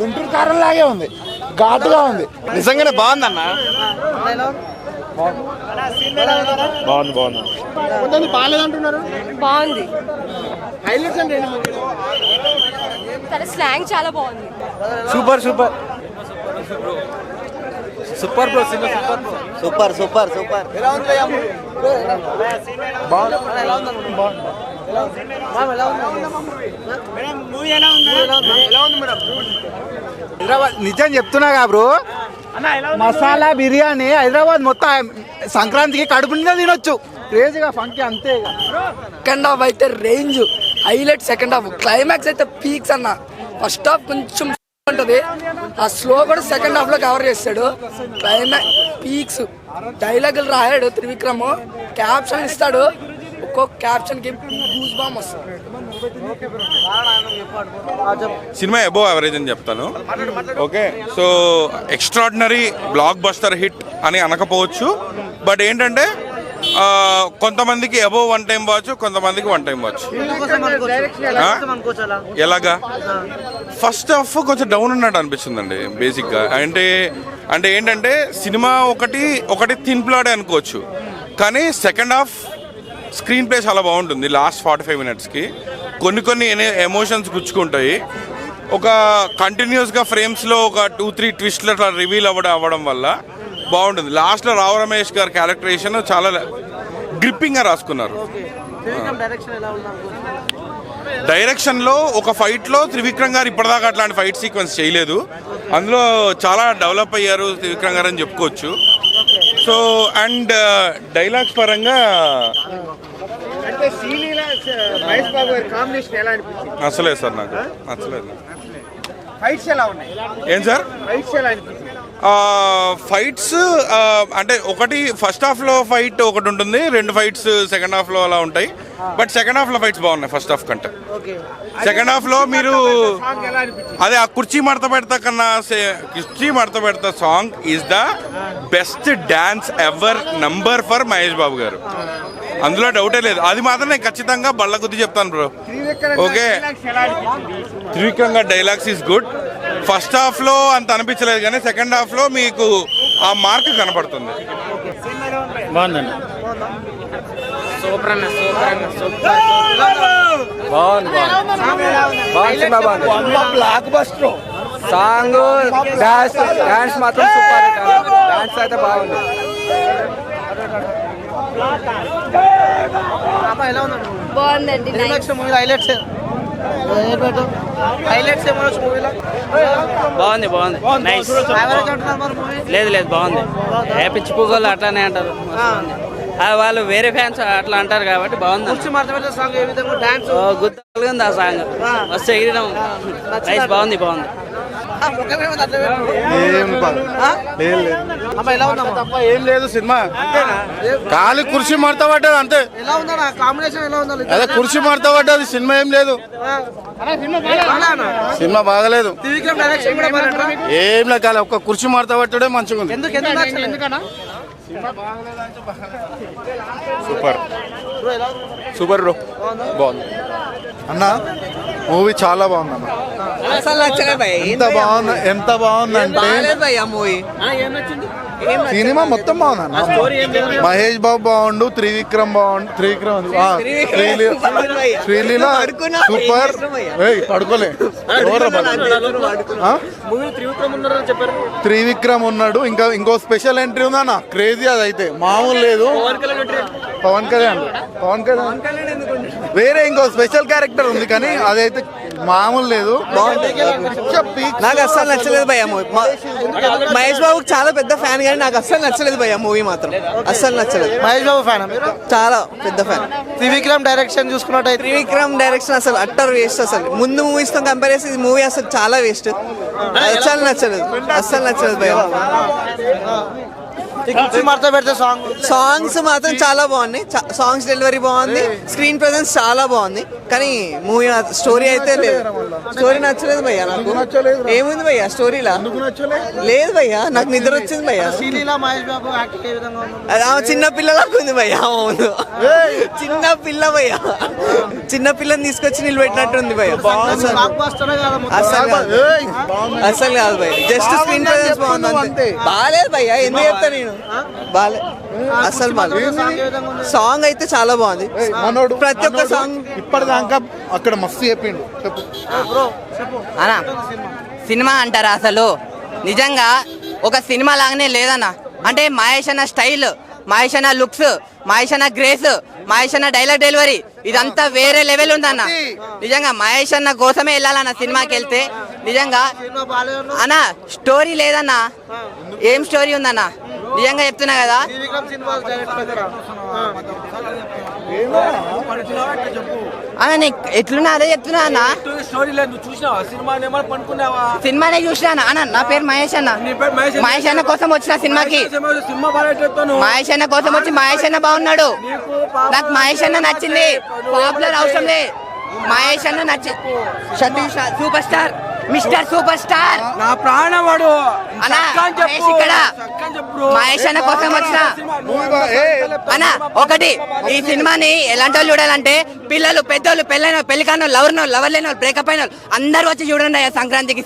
గుంటూరు కారం లాగే ఉంది, ఘాటుగా ఉంది. నిజంగానే బాగుందన్న. బాగుంది బాగుంది. తన స్లాంగ్ చాలా బాగుంది. Super super super bro, super super super. Hyderabad నిజం చెప్తున్నాగా బ్రో, మసాలా బిర్యానీ హైదరాబాద్ మొత్తం సంక్రాంతికి కడుపు నిండా తినొచ్చు. క్రేజీగా ఫంక్షన్ అంతే. సెకండ్ హాఫ్ అయితే range highlight. Second half climax అయితే పీక్స్ అన్న. ఫస్ట్ హాఫ్ కొంచెం ఉంటది, ఆ స్లో కూడా సెకండ్ హాఫ్ లో కవర్ చేస్తాడు. Climax peaks. డైలాగులు రాయాడు త్రివిక్రమ్, క్యాప్షన్ ఇస్తాడు. ఒక్కొక్క క్యాప్షన్ కి గూస్ బాంబ్ వస్తుంది. సినిమా అబోవ్ యావరేజ్ అని చెప్తాను. Okay, so extraordinary block buster hit అని అనకపోవచ్చు, బట్ ఏంటంటే కొంతమందికి అబోవ్ 1 టైం వాచ్, కొంతమందికి 1 టైం వాచ్. ఎలాగా? ఫస్ట్ హాఫ్ కొంచెం డౌన్ ఉన్నట్టు అనిపిస్తుందండి బేసిక్గా. అంటే ఏంటంటే సినిమా ఒకటి థిన్ ప్లాడే అనుకోవచ్చు, కానీ సెకండ్ హాఫ్ స్క్రీన్ ప్లే చాలా బాగుంటుంది. లాస్ట్ 45 మినిట్స్కి కొన్ని ఎమోషన్స్ గుచ్చుకుంటాయి. ఒక కంటిన్యూస్గా ఫ్రేమ్స్లో ఒక 2-3 ట్విస్ట్లు అట్లా రివీల్ అవ్వడం వల్ల బాగుంటుంది. లాస్ట్లో రావు రమేష్ గారి క్యారెక్టరేషన్ చాలా గ్రిప్పింగ్గా రాసుకున్నారు. డైరెక్షన్లో ఒక ఫైట్లో త్రివిక్రమ్ గారు ఇప్పటిదాకా అట్లాంటి ఫైట్ సీక్వెన్స్ చేయలేదు. అందులో చాలా డెవలప్ అయ్యారు త్రివిక్రమ్ గారు అని చెప్పుకోవచ్చు. సో అండ్ డైలాగ్స్ పరంగా నచ్చలేదు సార్, నాకు నచ్చలేదు. ఏం సార్ ఫైట్స్ అంటే ఒకటి ఫస్ట్ హాఫ్లో ఫైట్ ఒకటి ఉంటుంది, 2 ఫైట్స్ సెకండ్ హాఫ్లో అలా ఉంటాయి. బట్ సెకండ్ హాఫ్లో ఫైట్స్ బాగున్నాయి ఫస్ట్ హాఫ్ కంటే. సెకండ్ హాఫ్లో మీరు అదే ఆ కుర్చీ మడత పెడతా song is the best dance ever number for Mahesh Babu గారు, అందులో డౌటే లేదు. అది మాత్రం నేను ఖచ్చితంగా బళ్ళ గుద్ది చెప్తాను బ్రో. ఓకే, త్రివిక్రమ్ గారి డైలాగ్స్ ఈజ్ గుడ్. ఫస్ట్ హాఫ్లో అంత అనిపించలేదు, కానీ సెకండ్ హాఫ్లో మీకు ఆ మార్క్ కనపడుతుంది. బాగుందండి. బ్లాక్ బస్టర్ సాంగ్, డాన్స్ మాత్రం సూపర్. డాన్స్ అయితే బాగుంది. బాగుందండి. బాగుంది నైస్. లేదు బాగుంది. ఏ పిచ్చి పువ్వులు అట్లానే అంటారు, వాళ్ళు వేరే ఫ్యాన్స్ అట్లా అంటారు కాబట్టి బాగుంది. గుర్తుంది ఆ సాంగ్ వస్తే ఎగిరినాం. నైస్, బాగుంది. ఏం లేదు సినిమా, ఖాళీ కుర్చీ మడత పడ్డది అంతే. అదే కుర్చీ మడత పడ్డది, సినిమా ఏం లేదు. సినిమా బాగలేదు, ఏం లేదు, ఖాళీ ఒక్క కుర్చీ మడత పట్టడే మంచిగా ఉంది. సూపర్ బ్రో, బాగుంది అన్న. మూవీ చాలా బాగుంది అన్న. ఎంత బాగుందంటే సినిమా మొత్తం బాగుంది అన్న. మహేష్ బాబు బాగుండు, త్రివిక్రమ్ శ్రీలీల సూపర్. పడుకోలే, త్రివిక్రమ్ ఉన్నాడు. ఇంకో స్పెషల్ ఎంట్రీ ఉందన్న, క్రేజీ. అదైతే మామూలు లేదు. పవన్ కళ్యాణ్ వేరే ఇంకో స్పెషల్ క్యారెక్టర్ ఉంది, కానీ అదైతే మామూలు లేదు. నాకు అస్సలు నచ్చలేదు భయ్య మూవీ. మహేష్ బాబుకి చాలా పెద్ద ఫ్యాన్, కానీ నాకు అస్సలు నచ్చలేదు భయ్య మూవీ మాత్రం. అస్సలు నచ్చలేదు. మహేష్ బాబు ఫ్యాన్, చాలా పెద్ద ఫ్యాన్. త్రివిక్రమ్ డైరెక్షన్ చూసుకున్నట్టయితే త్రివిక్రమ్ డైరెక్షన్ అసలు అట్టర్ వేస్ట్. అసలు ముందు మూవీస్ తో కంపేర్ చేసి ఈ మూవీ అసలు చాలా వేస్ట్. అస్సలు నచ్చలేదు భయ్య. సాంగ్స్ మాత్రం చాలా బాగున్నాయి. సాంగ్స్ డెలివరీ బాగుంది, స్క్రీన్ ప్రెజెన్స్ చాలా బాగుంది, కానీ మూవీ స్టోరీ అయితే లేదు. స్టోరీ నచ్చలేదు భయ్యా నాకు. ఏముంది భయ్యా స్టోరీలా? లేదు భయ్యా, నాకు నిద్ర వచ్చింది భయ్యా. చిన్న పిల్లలకు ఉంది భయ్యా. అవును, చిన్న పిల్ల భయ్యా, చిన్న పిల్లని తీసుకొచ్చి నిలబెట్టినట్టుంది భయ్యా. అసలు కాదు భయ్యా, జస్ట్ స్క్రీన్ ప్రెజెన్స్ బాగుంది. బాగాలేదు భయ్యా, ఎందుకు చెప్తా నేను, బాగాలేదు అసలు. బాగాలేదు. సాంగ్ అయితే చాలా బాగుంది, ప్రతి ఒక్క సాంగ్ ఇప్పటిదాకా అక్కడ మస్తు చెప్పిండు. చెప్పు అన్నా, సినిమా అంటారా అసలు? నిజంగా ఒక సినిమా లాగానే లేదన్న. అంటే మహేష్ అన్న స్టైల్, మహేష్ అన్న లుక్స్, మహేష్ అన్న గ్రేస్, మహేష్ అన్న డైలాగ్ డెలివరీ ఇదంతా వేరే లెవెల్ ఉందన్న. నిజంగా మహేష్ అన్న కోసమే వెళ్ళాలన్న సినిమాకి వెళ్తే. నిజంగా అన్న స్టోరీ లేదన్న. ఏం స్టోరీ ఉందన్న? నిజంగా చెప్తున్నా కదా. అన్న నీకు ఎట్లున్నా అదే చెప్తున్నా అన్న. సినిమానే చూసినా అన్న. నా పేరు మహేష్ అన్న. మహేష్ అన్న కోసం వచ్చిన సినిమాకి. మహేష్ అన్న కోసం వచ్చి మహేష్ అన్న బాగున్నాడు. నాకు మహేష్ అన్న నచ్చింది. పాపులర్ అవసరం లే, మహేష్ అన్న నచ్చి Satish super star, mister super star, నా ప్రాణవాడు అన్న. మహేష్ ఇక్కడ మహేష్ అన్న కోసం వచ్చిన అన్న. ఒకటి, ఈ సినిమాని ఎలాంటి వాళ్ళు చూడాలంటే పిల్లలు, పెద్దోళ్ళు, పెళ్ళైన, పెళ్లికాను, లవర్ లేని వాళ్ళు, బ్రేకప్ అయిన వాళ్ళు అందరు వచ్చి చూడండి అయ్యా సంక్రాంతికి.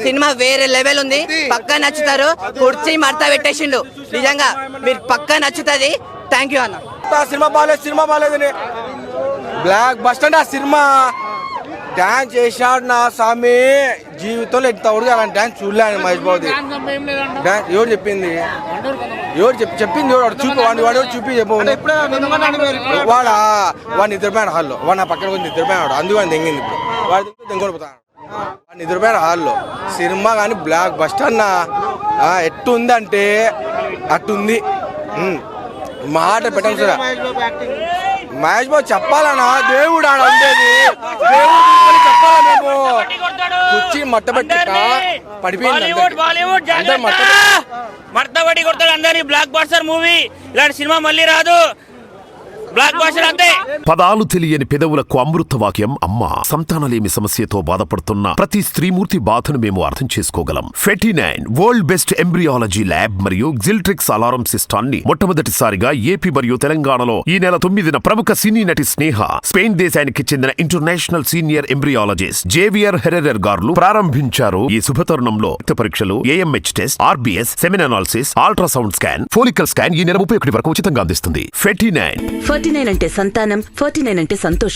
సినిమా వేరే లెవెల్ ఉంది. పక్కా నచ్చుతారు. కుర్చీ మడత పెట్టేసిండు. నిజంగా మీరు పక్కా నచ్చుతుంది. థ్యాంక్ యూ అన్న. సినిమా బాగాలేదని బ్లాక్ బస్టర్ ఆ సినిమా. డాన్స్ చేశాడు నా స్వామి, జీవితంలో ఎంత ఉడిగా అలాంటి డాన్స్ చూడలేను మహేష్ బాబుది. డాన్స్ ఎవరు చెప్పింది? చెప్పింది ఎవరు? చూపి వాడు చూపి చెప్పు. వాడు నిద్రపోయాడు హాల్లో. వాడు నా పక్కన కొంచెం నిద్రపోయాడు, అందుకు వాడిని తెంగింది. ఇప్పుడు వాడు తెంగొడిపోతాడు. వాడు నిద్రపోయాడు హాల్లో. సినిమా కానీ బ్లాక్ బస్టర్ అన్న. ఎట్టుందంటే అట్టుంది. మాట పెట్టండి సార్. మహేష్ బాబు చెప్పాలన్నా, దేవుడు ఆడ ఉండేది. దేవుడు చెప్పాలా మేము? కుర్చీ మట్టబెట్ట పడిపోయింది. మర్తబడి కొడతాడు అందరినీ. బ్లాక్ బస్టర్ మూవీ, ఇలాంటి సినిమా మళ్ళీ రాదు. బ్లాక్ బస్టర్ అంతే. పదాలు తెలియని పెదవులకు అమృత వాక్యం అమ్మ. సంతానలేమి సమస్యతో బాధపడుతున్న ప్రతి స్త్రీమూర్తి బాధను మేము అర్థం చేసుకోగలం. 49 వరల్డ్ బెస్ట్ ఎంబ్రియాలజీ ల్యాబ్ మరియు జిల్ట్రిక్స్ అలారం సిస్టాన్ని మొట్టమొదటిసారిగా ఏపీ మరియు తెలంగాణలో ఈ నెల 9న ప్రముఖ సినీ నటి స్నేహ, స్పెయిన్ దేశానికి చెందిన international senior embryologist Javier Herrera గారు ప్రారంభించారు. ఈ శుభతరుణంలో రక్త పరీక్షలు, AMH test, RBS, సెమిన్ analysis, ultrasound scan, follicle scan ఈ నెల 31 వరకు ఉచితంగా అందిస్తుంది. 49 49 అంటే సంతానం, 49 అంటే సంతోషం.